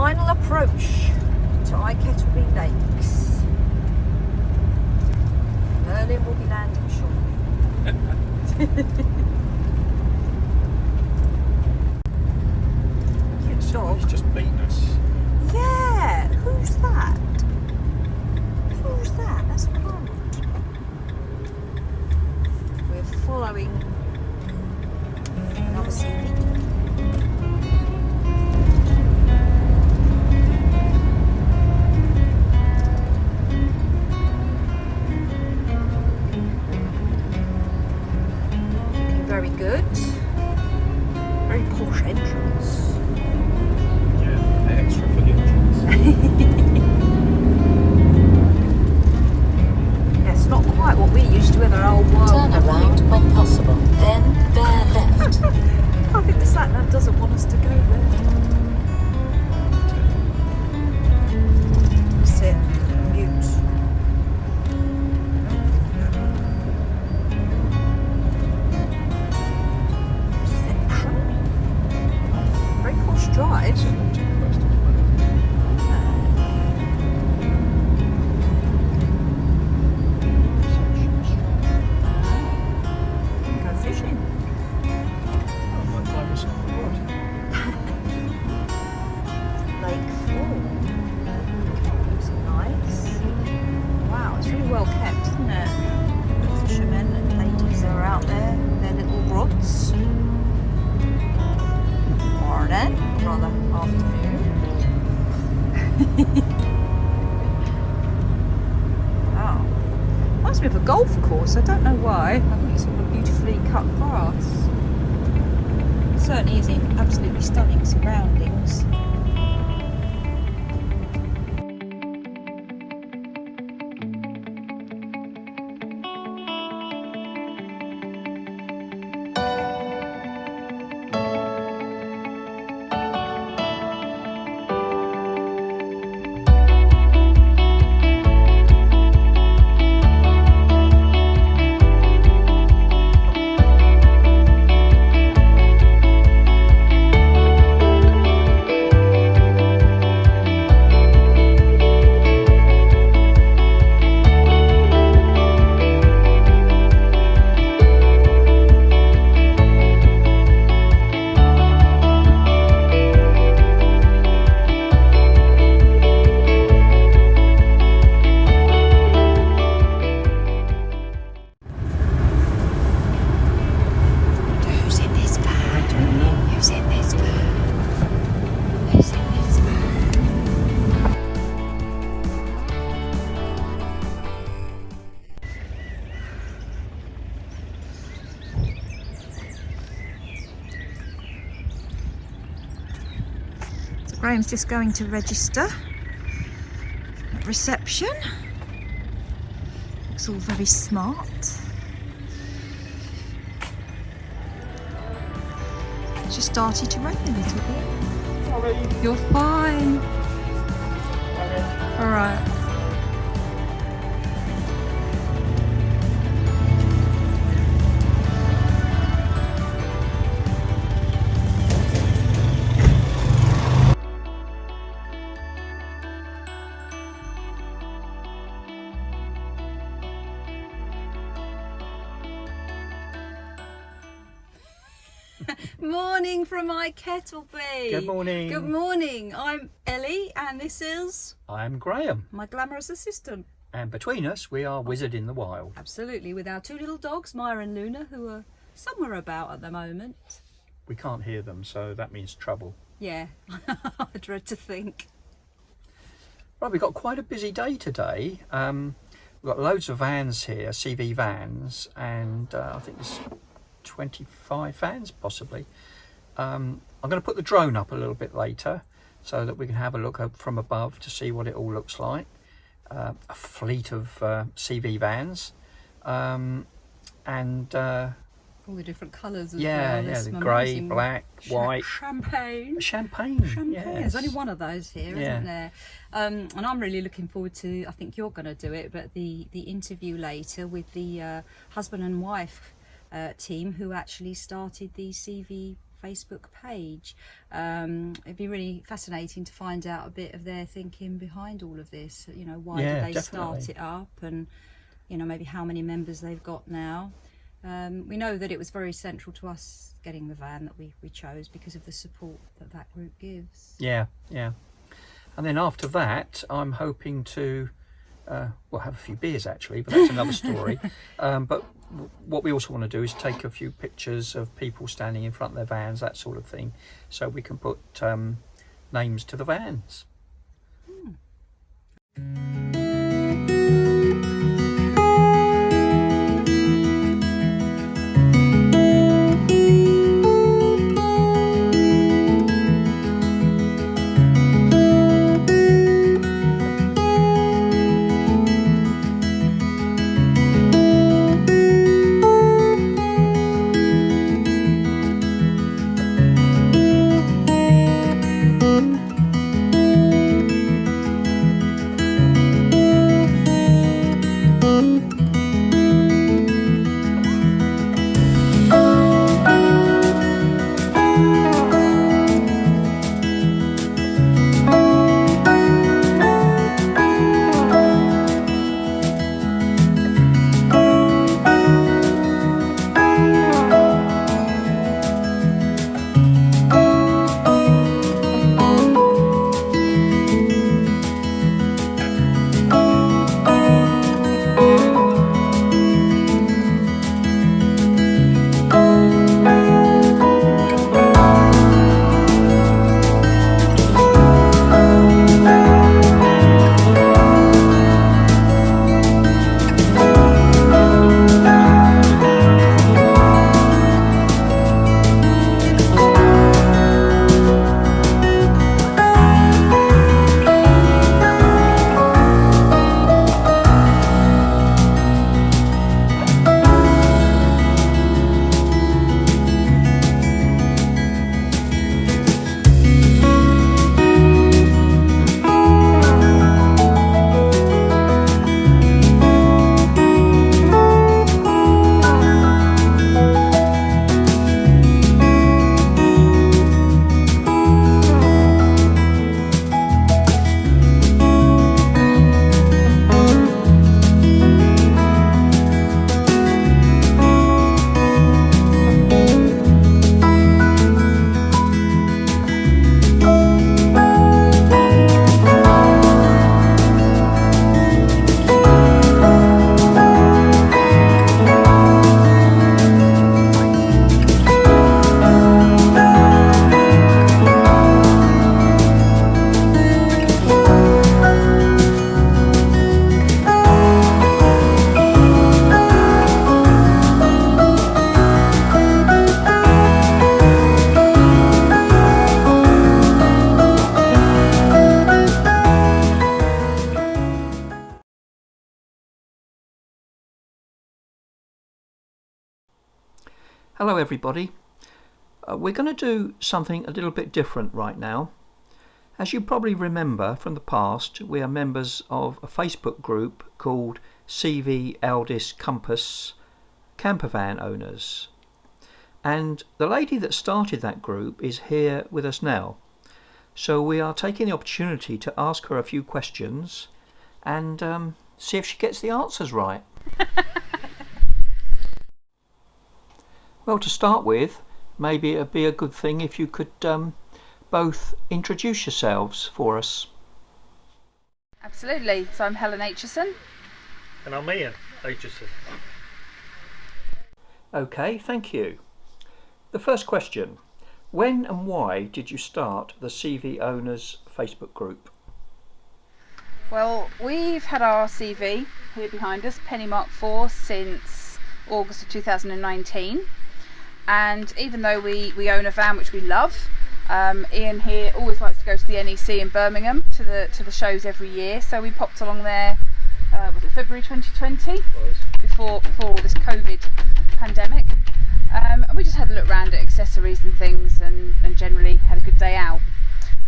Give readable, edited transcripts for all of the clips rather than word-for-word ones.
final approach to Eye Kettleby Lakes. Merlin will be landing shortly. Cute dog. He's just beaten us. Yeah, who's that? Who's that? That's Pond. We're following another CV. Very good. Very posh entrance. Yeah, extra for the entrance. Yeah, it's not quite what we're used to with our old world. Turn around when possible, then bear left. I think the sat-nav doesn't want us to go there. Sit, mute. Very posh drive. Go fishing. Lake Fall. Looks nice. Wow, it's really well kept, isn't it? The fishermen and ladies are out there, their little rods. Morning, or rather afternoon. Wow. Reminds me of a golf course, I don't know why. I think it's all a beautifully cut grass. It certainly is in absolutely stunning surroundings. Graham's just going to register at reception. Looks all very smart. It's just started to rain a little bit. Sorry. You're fine. All right. Morning from Eye Kettleby. Good morning. Good morning. I'm Ellie and this is I'm Graham. my glamorous assistant. And between us, we are Wizard in the Wild. Absolutely, with our two little dogs, Maya and Luna, who are somewhere about at the moment. We can't hear them, so that means trouble. Yeah, I dread to think. Right, we've got quite a busy day today. We've got loads of vans here, CV vans, and I think there's 25 vans possibly. I'm going to put the drone up a little bit later so that we can have a look up from above to see what it all looks like. A fleet of CV vans, and all the different colours as yeah, well. yeah, the grey, black, white, champagne. champagne. Yes. There's only one of those here, Yeah. isn't there? And I'm really looking forward to. I think you're going to do it, but the interview later with the husband and wife team who actually started the CV Facebook page. It'd be really fascinating to find out a bit of their thinking behind all of this. You know, why did they definitely start it up, and you know, maybe how many members they've got now. We know that it was very central to us getting the van that we chose because of the support that that group gives. Yeah. And then after that, I'm hoping to well, have a few beers actually, but that's another story. But what we also want to do is take a few pictures of people standing in front of their vans, that sort of thing, so we can put names to the vans. Hello everybody. We're going to do something a little bit different right now. As you probably remember from the past, we are members of a Facebook group called CV Elddis Compass Campervan Owners. And the lady that started that group is here with us now. So we are taking the opportunity to ask her a few questions and see if she gets the answers right. Well, to start with, maybe it'd be a good thing if you could both introduce yourselves for us. Absolutely. So I'm Helen Aitchison. And I'm Ian Aitchison. Okay, thank you. The first question, when and why did you start the CV Owners Facebook group? Well, we've had our CV here behind us, Penny Mark 4, since August of 2019. And even though we own a van which we love, Ian here always likes to go to the NEC in Birmingham to the shows every year. So we popped along there, was it February 2020? Before all this COVID pandemic. And we just had a look around at accessories and things and generally had a good day out.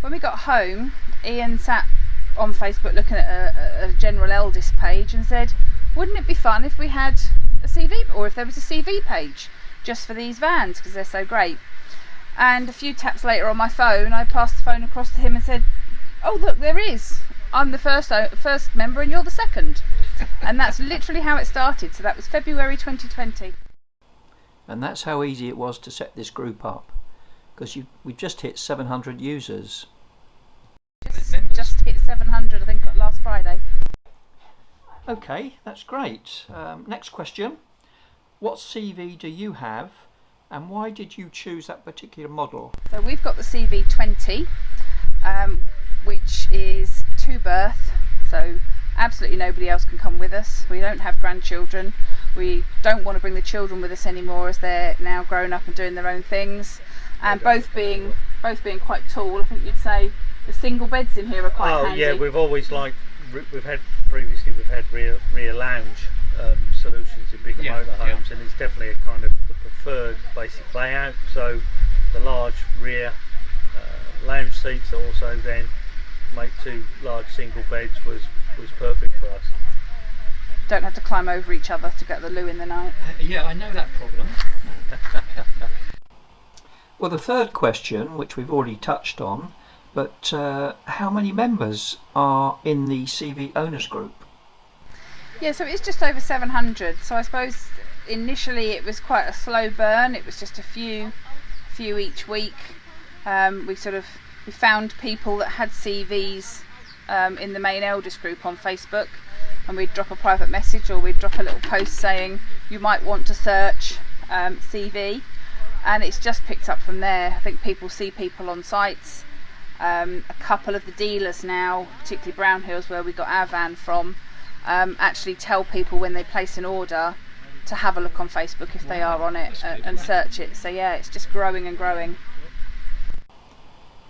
When we got home, Ian sat on Facebook looking at a general Elddis page and said, wouldn't it be fun if we had a CV, or if there was a CV page just for these vans because they're so great. And a few taps later on my phone, I passed the phone across to him and said, "Oh look, there is. I'm the first member and you're the second." And that's literally how it started. So that was February 2020. And that's how easy it was to set this group up, because we've just hit 700 users. Just hit 700, I think, last Friday. Okay, that's great. Next question. What CV do you have, and why did you choose that particular model? So we've got the CV20, which is to birth, so absolutely nobody else can come with us. We don't have grandchildren. We don't want to bring the children with us anymore, as they're now grown up and doing their own things. And both being quite tall, I think you'd say the single beds in here are quite handy. Yeah, we've had rear lounge solutions in bigger motorhomes, and it's definitely a kind of the preferred basic layout. So the large rear lounge seats that also then make 2 large single beds was perfect for us. Don't have to climb over each other to get the loo in the night. Yeah, I know that problem. Well, the third question, which we've already touched on, but how many members are in the CV owners group? Yeah, so it's just over 700. So I suppose initially it was quite a slow burn. It was just a few each week. We found people that had CVs in the main Elddis group on Facebook, and we'd drop a private message or we'd drop a little post saying you might want to search CV, and it's just picked up from there. I think people see people on sites. A couple of the dealers now, particularly Brown Hills where we got our van from, actually tell people when they place an order to have a look on Facebook if they are on it and search it. So yeah, it's just growing and growing.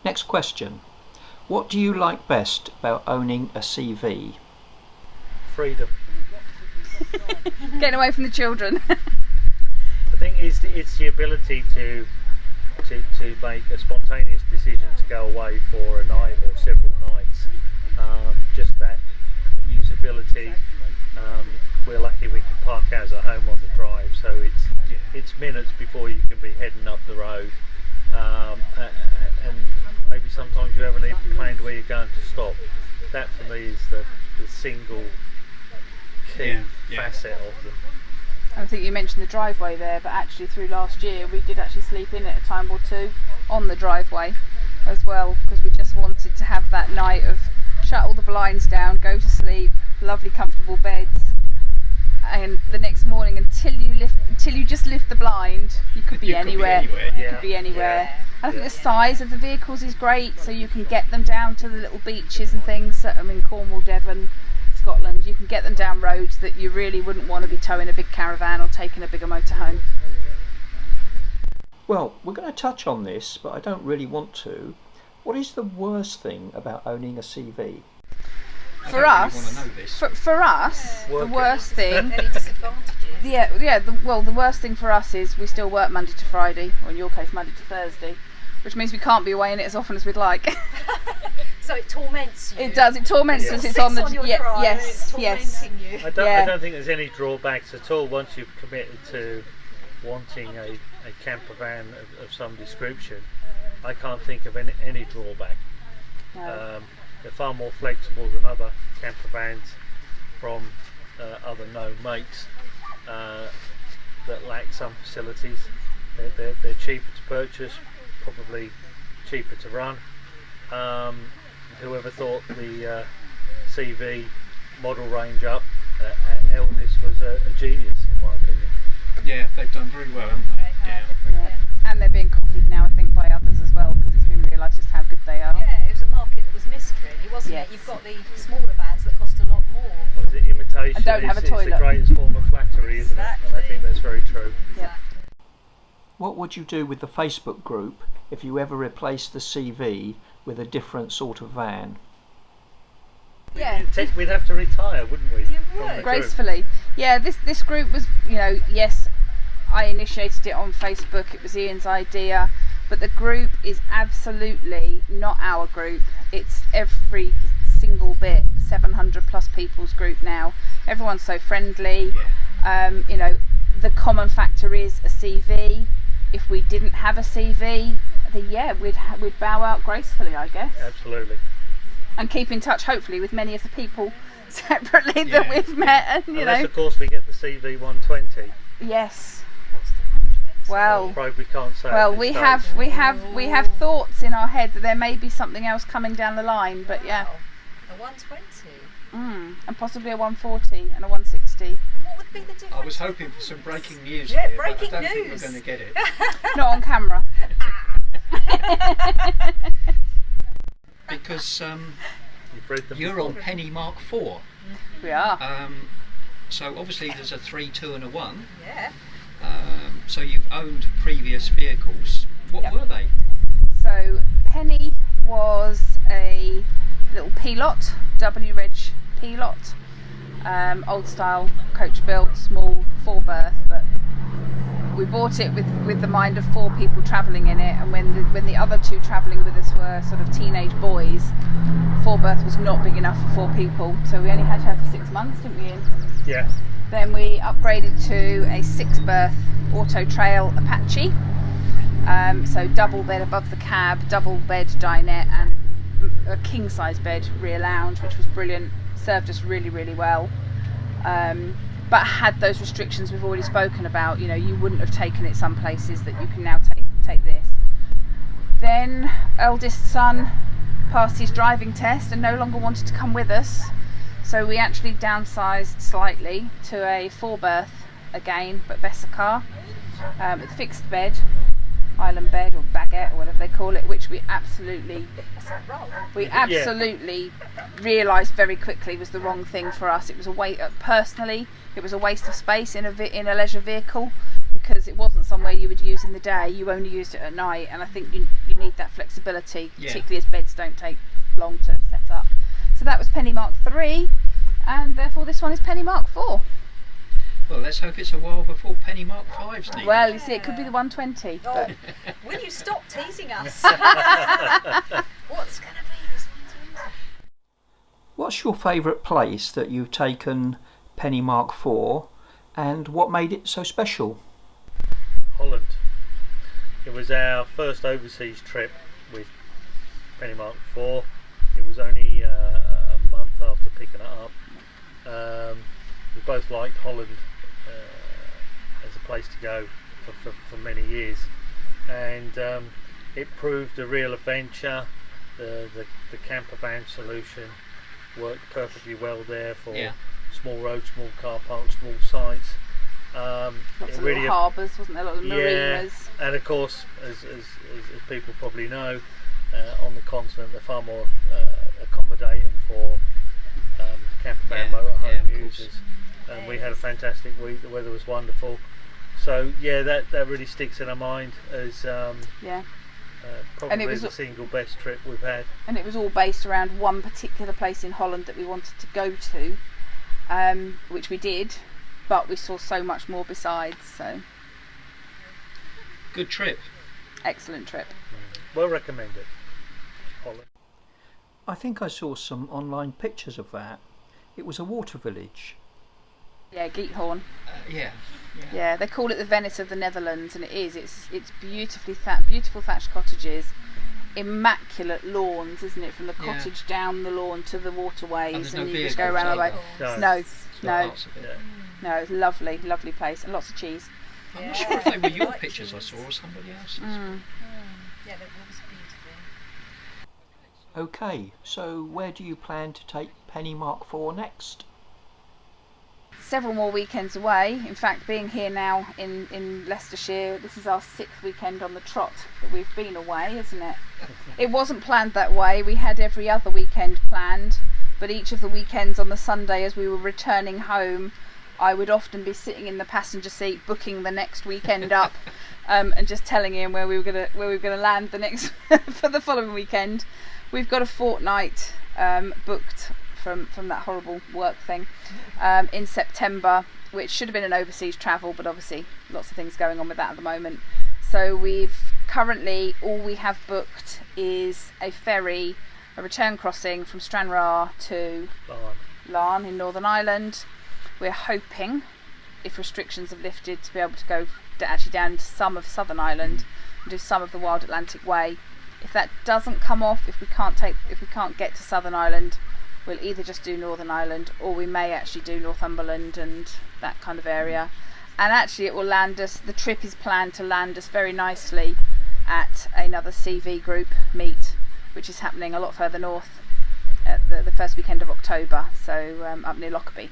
Next question. What do you like best about owning a CV? Freedom. Getting away from the children. I think it's the ability to make a spontaneous decision to go away for a night or several nights. Just that usability. We're lucky we can park ours at home on the drive, so it's minutes before you can be heading up the road. And maybe sometimes you haven't even planned where you're going to stop. That for me is the single key facet of them. I think you mentioned the driveway there, but actually through last year we did actually sleep in at a time or two on the driveway as well, because we just wanted to have that night of shut all the blinds down, go to sleep, lovely comfortable beds, and the next morning until you just lift the blind, you could be anywhere. You could be anywhere. And I think the size of the vehicles is great, so you can get them down to the little beaches and things. So, I mean, Cornwall, Devon, Scotland, you can get them down roads that you really wouldn't want to be towing a big caravan or taking a bigger motorhome. Well, we're going to touch on this, but I don't really want to. What is the worst thing about owning a CV? For us, the worst thing. Any disadvantages? The worst thing for us is we still work Monday to Friday, or in your case Monday to Thursday, which means we can't be away in it as often as we'd like. So it torments you. It does. It torments us. It's on the your drive, yes. it's tormenting you. I don't think there's any drawbacks at all once you've committed to wanting a campervan of some description. I can't think of any drawback. No. They're far more flexible than other campervans from other known makes that lack some facilities. They're cheaper to purchase, probably cheaper to run. Whoever thought the CV model range up at Elddis was a genius, in my opinion. Yeah, they've done very well, haven't they? Yeah. And they're being copied now, I think, by others as well, because it's been realised just how good they are. Yeah, it was a market that was missed, really, wasn't it? You've got the smaller vans that cost a lot more. Well, the imitation And don't have a is the toilet. greatest form of flattery, isn't it? And I think that's very true. Yeah. What would you do with the Facebook group if you ever replaced the CV with a different sort of van? Yeah. We'd have to retire, wouldn't we? You from would. the group? Gracefully. Yeah, this group was, yes, I initiated it on Facebook. It was Ian's idea, but the group is absolutely not our group. It's every single bit 700 plus people's group now. Everyone's so friendly. The common factor is a CV. if we didn't have a CV, then yeah, we'd bow out gracefully, I guess. Absolutely. And keep in touch, hopefully, with many of the people separately that we've met, and Unless, of course, we get the CV 120. Yes. What's the 120? Well, I'm afraid we can't say. well, at this we stage. have thoughts in our head that there may be something else coming down the line, but yeah. Wow. A 120. And possibly a 140 and a 160. What would be the difference? I was hoping for some breaking news Yeah, here, breaking but I don't news. think we're going to get it. Not on camera. Because You've read them you're before. on Penny Mark 4. We are. So obviously there's a 3, 2 and a 1. Yeah. So you've owned previous vehicles. What Yep. were they? So Penny was a little P-lot, W-Reg P-lot, old style coach built, small 4-berth, but we bought it with the mind of 4 people travelling in it, and when the other 2 travelling with us were sort of teenage boys, 4-berth was not big enough for 4 people, so we only had her for 6 months, didn't we, Ian? Yeah. Then we upgraded to a 6-berth Auto Trail Apache, so double bed above the cab, double bed dinette, and a king size bed rear lounge, which was brilliant, served us really, really well. But had those restrictions we've already spoken about. You know, you wouldn't have taken it some places that you can now take this. Then eldest son passed his driving test and no longer wanted to come with us, so we actually downsized slightly to a 4-berth again, but better car, with fixed bed, island bed or baguette or whatever they call it, which we absolutely realised very quickly was the wrong thing for us. It was personally, it was a waste of space in a leisure vehicle, because it wasn't somewhere you would use in the day. You only used it at night, and I think you need that flexibility, particularly as beds don't take long to set up. So that was Penny Mark 3, and therefore this one is Penny Mark 4. Well, let's hope it's a while before Penny Mark 5's needed. Well, you see, it could be the 120. Oh, will you stop teasing us? What's going to be this 120? What's your favourite place that you've taken Penny Mark 4, and what made it so special? Holland. It was our first overseas trip with Penny Mark 4. It was only a month after picking it up. We both liked Holland as a place to go for many years, and it proved a real adventure. The Campervan solution worked perfectly well there for small roads, small car parks, small sites. Lots of little harbours, wasn't there? Lots of marinas. Yeah, and of course, as people probably know, on the continent they're far more accommodating for campervan motorhome users. And we had a fantastic week. The weather was wonderful. So yeah, that really sticks in our mind as probably And it was the single best trip we've had. And it was all based around one particular place in Holland that we wanted to go to, which we did, but we saw so much more besides. So Good trip. excellent trip. Well recommended. Holland. I think I saw some online pictures of that. It was a water village. Yeah, Giethorn. Yeah. They call it the Venice of the Netherlands, and it is. It's beautiful thatched cottages, immaculate lawns, isn't it? From the cottage down the lawn to the waterways, and you just go around the way. No, it's lovely, lovely place, and lots of cheese. I'm not sure if they were your pictures I saw or somebody else's. Yeah, that was beautiful. Okay, so where do you plan to take Penny Mark 4 next? Several more weekends away. In fact, being here now in Leicestershire, this is our 6th weekend on the trot that we've been away, isn't it? It wasn't planned that way. We had every other weekend planned, but each of the weekends on the Sunday as we were returning home, I would often be sitting in the passenger seat booking the next weekend up, and just telling him where we were gonna land the next for the following weekend. We've got a fortnight booked from that horrible work thing in September, which should have been an overseas travel, but obviously lots of things going on with that at the moment. So we've currently, all we have booked is a ferry, a return crossing from Stranraer to Larne in Northern Ireland. We're hoping, if restrictions have lifted, to be able to go actually down into some of Southern Ireland and do some of the Wild Atlantic Way. If that doesn't come off, if we can't get to Southern Ireland, we'll either just do Northern Ireland, or we may actually do Northumberland and that kind of area. And actually it will land us, the trip is planned to land us very nicely at another CV group meet, which is happening a lot further north at the first weekend of October, so up near Lockerbie.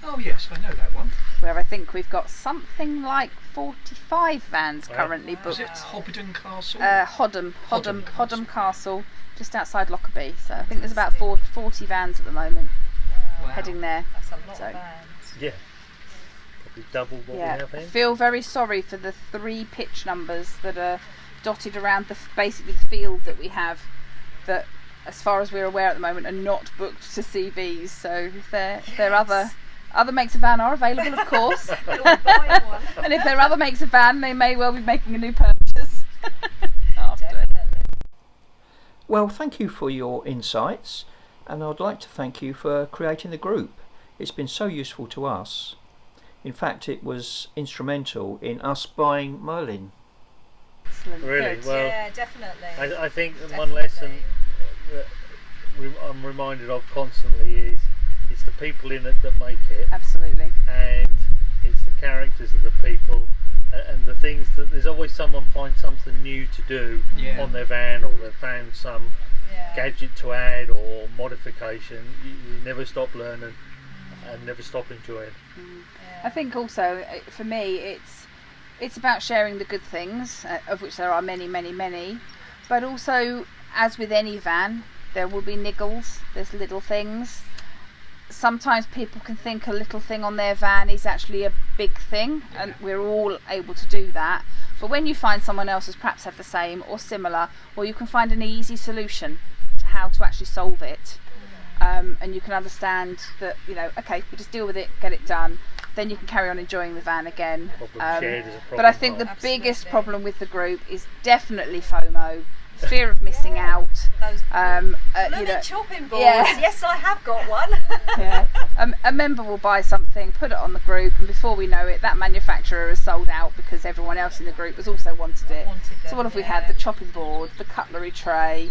Oh yes, I know that one. Where I think we've got something like 45 vans currently booked. Is it Hobbiton Castle? Hoddam Castle, just outside Lockerbie. So I think there's about 40 vans at the moment heading there. That's a lot So, of vans. Yeah. Probably double what we have I here. feel very sorry for the 3 pitch numbers that are dotted around basically the field that we have, that as far as we're aware at the moment are not booked to CVs. So if there are other makes of van are available, of course. And if there are other makes of van, they may well be making a new purchase after. Well, thank you for your insights, and I'd like to thank you for creating the group. It's been so useful to us. In fact, it was instrumental in us buying Merlin. Excellent. Really? Good. Well, Yeah, definitely. I think one lesson that I'm reminded of constantly is it's the people in it that make it, Absolutely. and it's the characters of the people and the things that there's always someone finds something new to do on their van, or they've found some gadget to add or modification. You never stop learning and never stop enjoying. I think also for me it's about sharing the good things, of which there are many, but also, as with any van, there will be niggles. There's little things. Sometimes people can think a little thing on their van is actually a big thing, and we're all able to do that. But when you find someone else who's perhaps had the same or similar, or you can find an easy solution to how to actually solve it, and you can understand that, okay, we just deal with it, get it done, then you can carry on enjoying the van again. Shared is a problem. But I think the biggest problem with the group is definitely FOMO, fear of missing out. Those Blooming chopping boards. Yeah. Yes, I have got one. Yeah. A member will buy something, put it on the group, and before we know it, that manufacturer has sold out because everyone else in the group has also wanted it. So what have we had? The chopping board, the cutlery tray,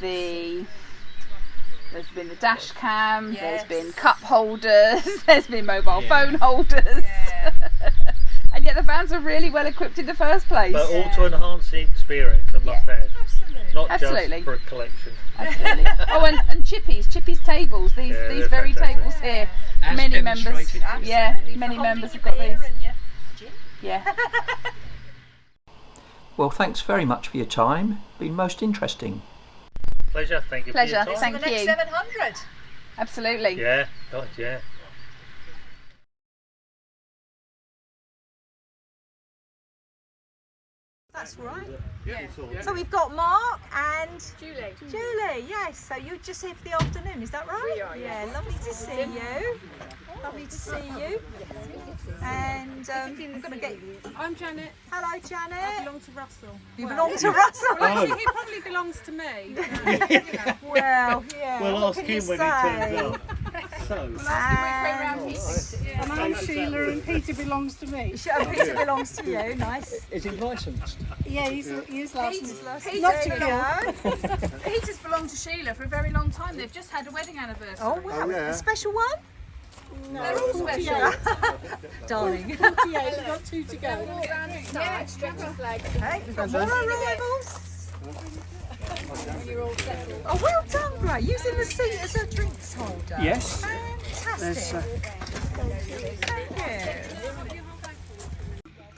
there's been the dash cam, there's been cup holders, there's been mobile phone holders. Yeah. And yet the vans are really well equipped in the first place. But all to enhance the experience, I must add. Absolutely. Not Absolutely. just for a collection. Absolutely. Oh, and Chippy's tables. These they're very fantastic. tables here. As Many members. demonstrated. Yeah, Absolutely. many For members have holding got your these. beer and your gin. Yeah. Well, thanks very much for your time. Been most interesting. Pleasure. Thank you Pleasure. for your time. Thank the next you. 700. Absolutely. Yeah. God, yeah. That's right. Yeah. So we've got Mark and Julie. Julie. Yes. So you're just here for the afternoon, is that right? We are, Yeah. yes. Lovely to see you. Lovely to see you. And I'm going to get. I'm Janet. Hello, I Janet. belong to Russell. You belong to Russell. Actually, he probably belongs to me. Well, yeah. We'll what ask can you him when he say? turns up. So, And I'm Sheila, and Peter belongs to me. Peter belongs to you. Nice. Is he licensed? Yeah, he's licensed. Not to go. Peter's belonged to Sheila for a very long time. They've just had a wedding anniversary. Oh wow! A special one, No, they're all special. darling. 48, we've got 2 to go. Okay, we've got more arrivals. Oh, well done, Gray. Using the seat as a drinks holder. Yes. Fantastic. Thank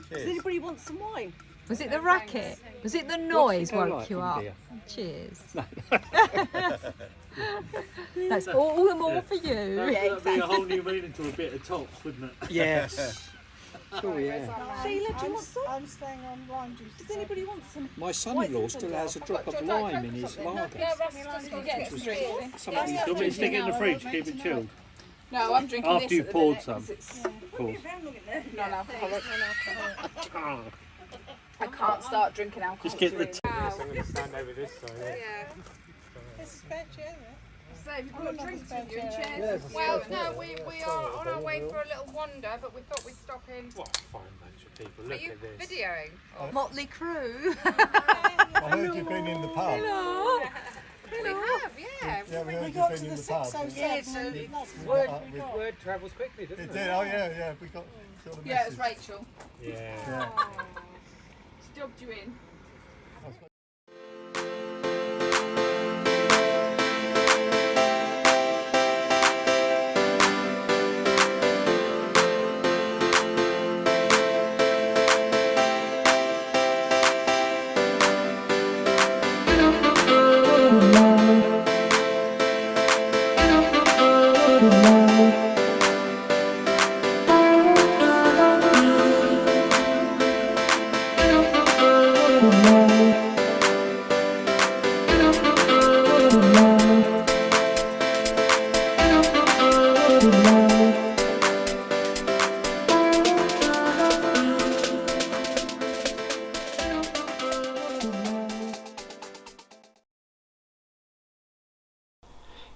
you. Does anybody want some wine? Was it the racket? Was it the noise woke you up? Cheers. That's all the more for you. that'd be a whole new meaning to a bit of tops, wouldn't it? Yes. Oh yeah. Sheila, do you want some? I'm staying on lime juice. Does anybody want some? My son-in-law still has a drop of lime in his lager. Do you want me to stick it in the fridge, keep it chilled? No, I'm drinking After this you've at the poured minute, some. 'cause it's Of course. non-alcoholic. I can't start drinking alcohol. Just get the There's a spare chair there. So have you brought drinks with you and chairs? Well, no, we are on our way for a little wander, but we thought we'd stop in. What a fine bunch of people. Look at this. Videoing? Motley crew. I heard you've been in the pub. Hello. We have, yeah. Yeah, we heard We you've got been to in the the pub. 607. Word travels quickly, doesn't It it? did, oh yeah, we got sort of Yeah, it was message. Rachel. Yeah. She dubbed you in.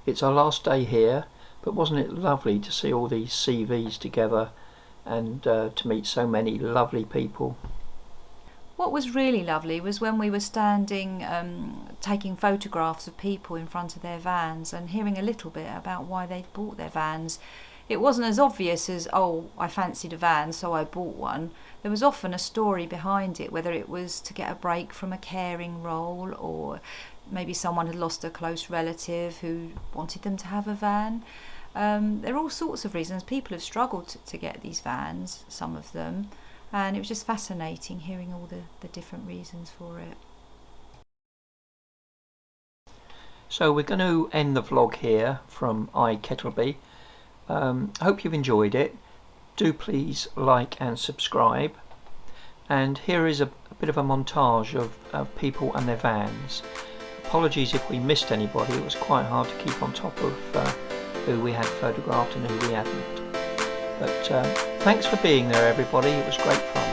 It's our last day here, but wasn't it lovely to see all these CVs together and to meet so many lovely people? What was really lovely was when we were standing taking photographs of people in front of their vans and hearing a little bit about why they'd bought their vans. It wasn't as obvious as, oh, I fancied a van so I bought one. There was often a story behind it, whether it was to get a break from a caring role, or maybe someone had lost a close relative who wanted them to have a van. There are all sorts of reasons. People have struggled to get these vans, some of them, and it was just fascinating hearing all the different reasons for it. So we're going to end the vlog here from Eye Kettleby. I hope you've enjoyed it. Do please like and subscribe. And here is a bit of a montage of people and their vans. Apologies if we missed anybody. It was quite hard to keep on top of who we had photographed and who we hadn't. But thanks for being there, everybody. It was great fun.